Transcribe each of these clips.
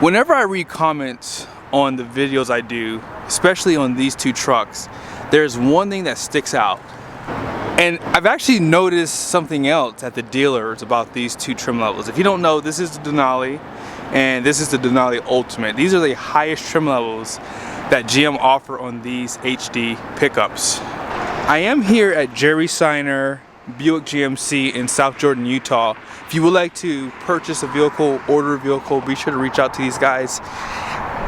Whenever I read comments on the videos I do, especially on these two trucks, there's one thing that sticks out. And I've actually noticed something else at the dealers about these two trim levels. If you don't know, this is the Denali and this is the Denali Ultimate. These are the highest trim levels that GM offer on these HD pickups. I am here at Jerry Seiner Buick GMC in South Jordan, Utah. If you would like to purchase a vehicle, order a vehicle, be sure to reach out to these guys.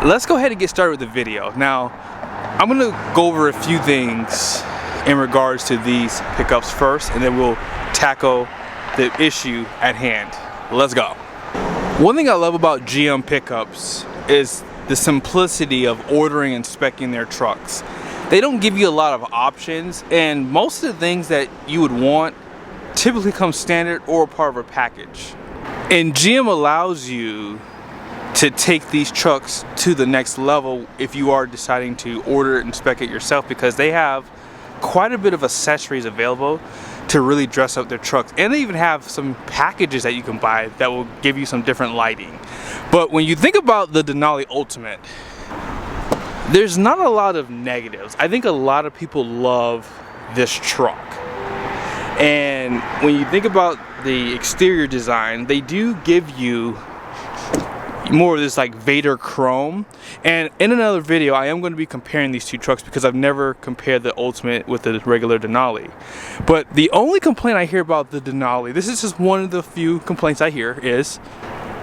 Let's go ahead and get started with the video. Now, I'm gonna go over a few things in regards to these pickups first, and then we'll tackle the issue at hand. Let's go. One thing I love about GM pickups is the simplicity of ordering and speccing their trucks. They don't give you a lot of options, and most of the things that you would want typically come standard or part of a package. And GM allows you to take these trucks to the next level if you are deciding to order it and spec it yourself, because they have quite a bit of accessories available to really dress up their trucks. And they even have some packages that you can buy that will give you some different lighting. But when you think about the Denali Ultimate, there's not a lot of negatives. I think a lot of people love this truck. And when you think about the exterior design, they do give you more of this like Vader chrome. And in another video, I am going to be comparing these two trucks because I've never compared the Ultimate with the regular Denali. But the only complaint I hear about the Denali, this is just one of the few complaints I hear, is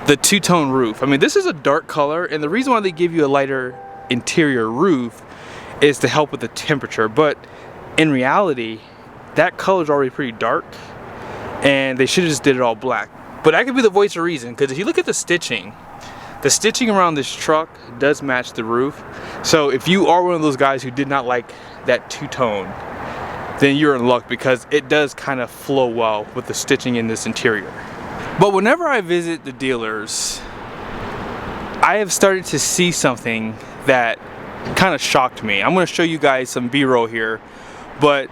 the two-tone roof. I mean, this is a dark color, and the reason why they give you a lighter interior roof is to help with the temperature, but in reality that color is already pretty dark and they should have just did it all black. But that could be the voice of reason, because if you look at the stitching around this truck does match the roof. So if you are one of those guys who did not like that two-tone, then you're in luck, because it does kind of flow well with the stitching in this interior. But whenever I visit the dealers, I have started to see something that kind of shocked me. I'm going to show you guys some B-roll here, but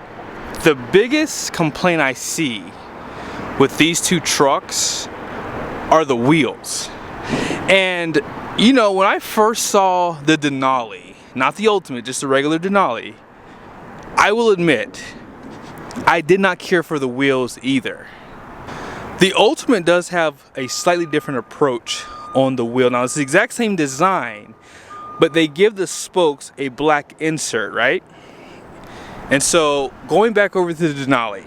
the biggest complaint I see with these two trucks are the wheels. And you know, when I first saw the Denali, not the Ultimate, just the regular Denali, I will admit I did not care for the wheels either. The Ultimate does have a slightly different approach on the wheel. Now it's the exact same design, but they give the spokes a black insert, right? And so going back over to the Denali,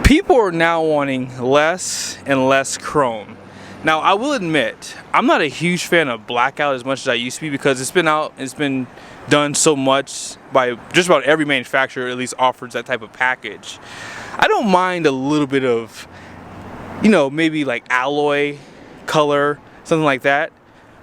people are now wanting less and less chrome. Now I will admit, I'm not a huge fan of blackout as much as I used to be, because it's been out, it's been done so much by just about every manufacturer, at least offers that type of package. I don't mind a little bit of, you know, maybe like alloy color, something like that,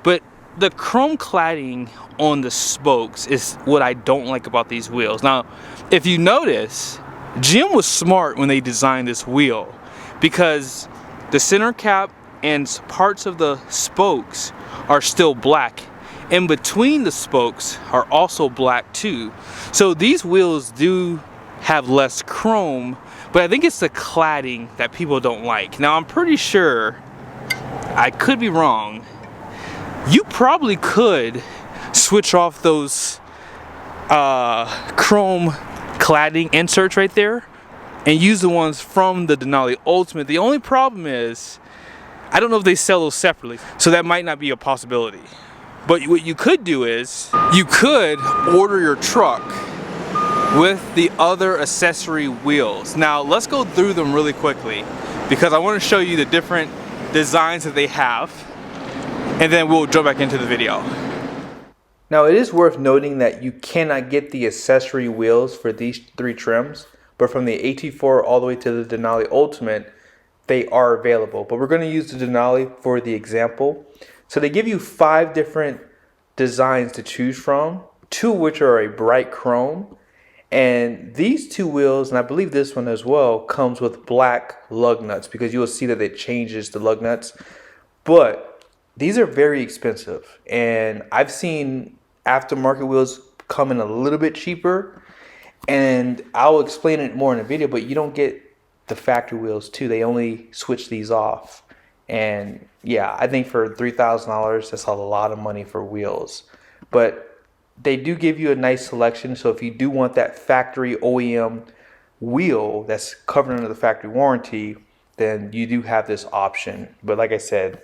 but the chrome cladding on the spokes is what I don't like about these wheels. Now, if you notice, GM was smart when they designed this wheel, because the center cap and parts of the spokes are still black. In between the spokes are also black too. So these wheels do have less chrome, but I think it's the cladding that people don't like. Now I'm pretty sure, I could be wrong, you probably could switch off those chrome cladding inserts right there and use the ones from the Denali Ultimate. The only problem is, I don't know if they sell those separately, so that might not be a possibility. But what you could do is, you could order your truck with the other accessory wheels. Now let's go through them really quickly, because I want to show you the different designs that they have, and then we'll jump back into the video. Now it is worth noting that you cannot get the accessory wheels for these three trims, but from the AT4 all the way to the Denali Ultimate, they are available. But we're going to use the Denali for the example. So they give you 5 different designs to choose from, 2 of which are a bright chrome. And these 2 wheels, and I believe this one as well, comes with black lug nuts, because you will see that it changes the lug nuts. But these are very expensive, and I've seen aftermarket wheels come in a little bit cheaper, and I'll explain it more in a video, but you don't get the factory wheels too. They only switch these off. And yeah, I think for $3,000, that's a lot of money for wheels. But they do give you a nice selection. So if you do want that factory OEM wheel that's covered under the factory warranty, then you do have this option. But like I said,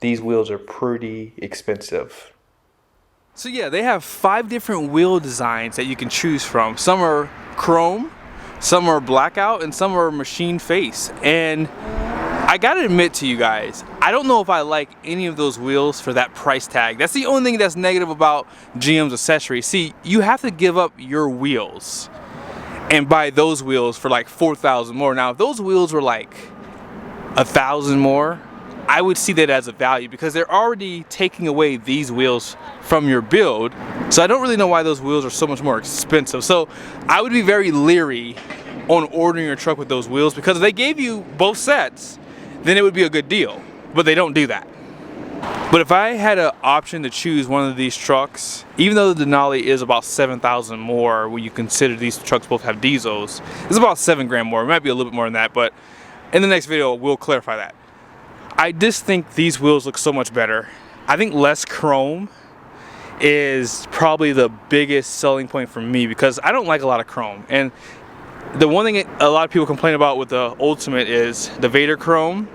these wheels are pretty expensive. So yeah, they have 5 different wheel designs that you can choose from. Some are chrome, some are blackout, and some are machine face. And I gotta admit to you guys, I don't know if I like any of those wheels for that price tag. That's the only thing that's negative about GM's accessories. See, you have to give up your wheels and buy those wheels for like $4,000 more. Now, if those wheels were like $1,000 more, I would see that as a value because they're already taking away these wheels from your build. So I don't really know why those wheels are so much more expensive. So I would be very leery on ordering your truck with those wheels, because if they gave you both sets, then it would be a good deal. But they don't do that. But if I had an option to choose one of these trucks, even though the Denali is about $7,000 more when you consider these trucks both have diesels, it's about $7 grand more. It might be a little bit more than that, but in the next video we'll clarify that. I just think these wheels look so much better. I think less chrome is probably the biggest selling point for me, because I don't like a lot of chrome. And the one thing a lot of people complain about with the Ultimate is the Vader chrome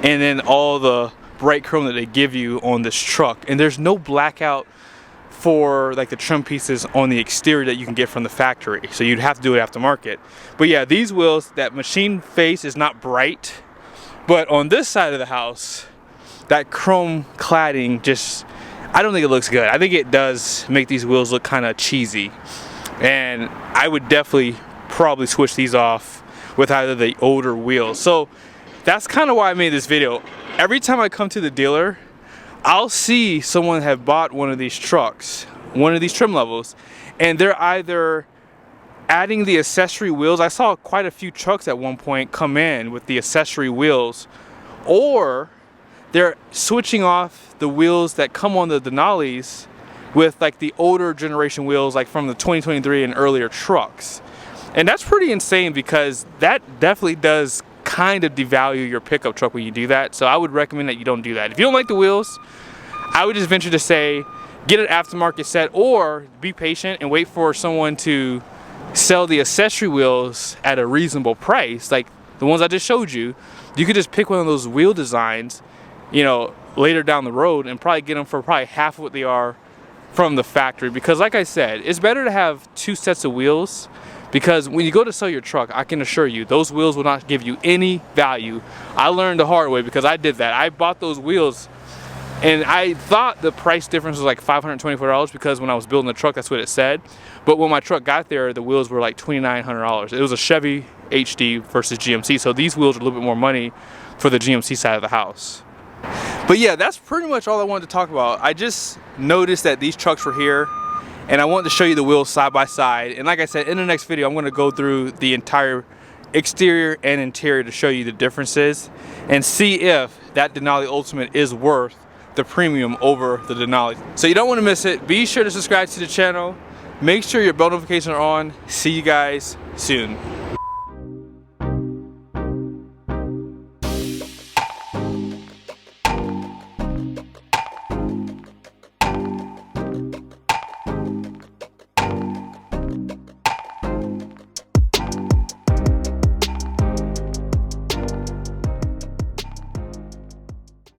and then all the bright chrome that they give you on this truck. And there's no blackout for like the trim pieces on the exterior that you can get from the factory. So you'd have to do it aftermarket. But yeah, these wheels, that machine face is not bright. But on this side of the house, that chrome cladding just, I don't think it looks good. I think it does make these wheels look kind of cheesy. And I would definitely probably switch these off with either the older wheels. So that's kind of why I made this video. Every time I come to the dealer, I'll see someone have bought one of these trucks, one of these trim levels, and they're either adding the accessory wheels. I saw quite a few trucks at one point come in with the accessory wheels, or they're switching off the wheels that come on the Denalis with like the older generation wheels, like from the 2023 and earlier trucks. And that's pretty insane, because that definitely does kind of devalue your pickup truck when you do that. So I would recommend that you don't do that. If you don't like the wheels, I would just venture to say get an aftermarket set, or be patient and wait for someone to sell the accessory wheels at a reasonable price, like the ones I just showed you. You could just pick one of those wheel designs, you know, later down the road, and probably get them for probably half of what they are from the factory. Because like I said, it's better to have 2 sets of wheels, because when you go to sell your truck, I can assure you those wheels will not give you any value. I learned the hard way, because I did that. I bought those wheels and I thought the price difference was like $524, because when I was building the truck, that's what it said. But when my truck got there, the wheels were like $2,900. It was a Chevy HD versus GMC, so these wheels are a little bit more money for the GMC side of the house. But yeah, that's pretty much all I wanted to talk about. I just noticed that these trucks were here, and I wanted to show you the wheels side by side. And like I said, in the next video, I'm going to go through the entire exterior and interior to show you the differences and see if that Denali Ultimate is worth the premium over the Denali. So you don't want to miss it. Be sure to subscribe to the channel. Make sure your bell notifications are on. See you guys soon.